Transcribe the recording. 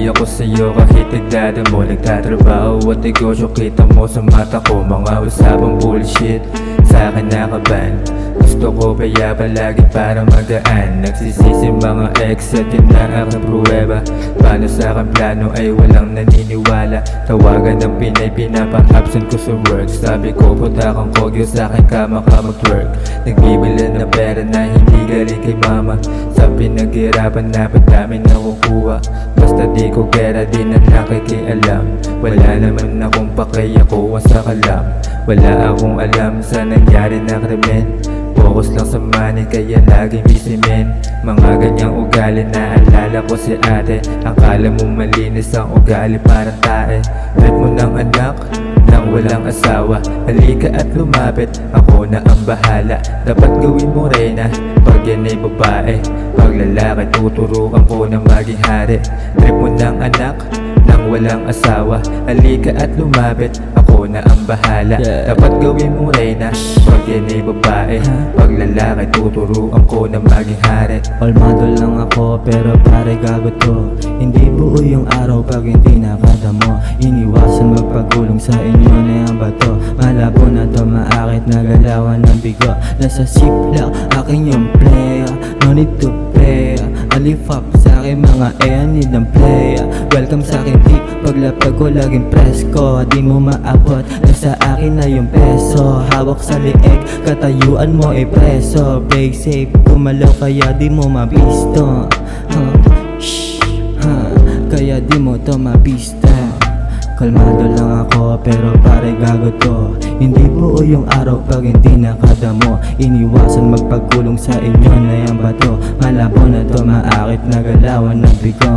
Di ako sa'yo kahit nagdada mo, nagtatrabaho at negosyo. Kita mo sa mata ko, mga usapang bullshit. Sa akin nakaban, gusto ko kaya palagi para magaan. Nagsisisi mga ex at yun na aking pruweba. Paano sa aking plano ay walang naniniwala. Tawagan ng Pinay, pinapa-absent ko sa work. Sabi ko puta kang kogyo sa akin kama ka mag-twerk. Nagbibilan na pera na hindi galing kay mama. Sa pinaghirapan na dami nakukuha. Basta di ko pera di na nakikialam. Wala naman akong pakiyakuha sa kalam. Wala akong alam sa nangyari na krimen. Focus lang sa money kaya laging busy men. Mga ganyang ugali naalala ko si ate. Akala mo malinis ang ugali parang tae. Trip mo ng anak nang walang asawa. Halika at lumapit, ako na ang bahala. Dapat gawin mo reyna pag yan ay babae. Pag lalaki tuturukan ko na maging hari. Trip mo ng anak nang walang asawa. Halika at lumapit, ako na ang bahala. Dapat gawin mo reyna pag yan ay babae. Pag lalaki tuturuan ko na maging hari. Kalmado lang ako pero pare gago to. Hindi buo yung araw pag hindi nakadamo. Iniwasan magpagulong sa inyo na yung bato. Malabo na to maakit na galawan ng bigo. Nasa ziplock aking yung playa. No need to pray. Alifap sa akin mga need ng playa. Welcome sa akin di paglapag ko laging presko. Di mo maabot nasa akin na yung peso. Hawak sa lieg katayuan mo ay preso. Break safe gumalaw kaya di mo mabisto. Kaya di mo to mabista. Kalmado lang ako pero pare gago to. Hindi buo yung araw pag hindi nakadamo. Iniwasan magpagkulong sa inyo na yung bato. Malabo na to maakit na galawan ng bigo.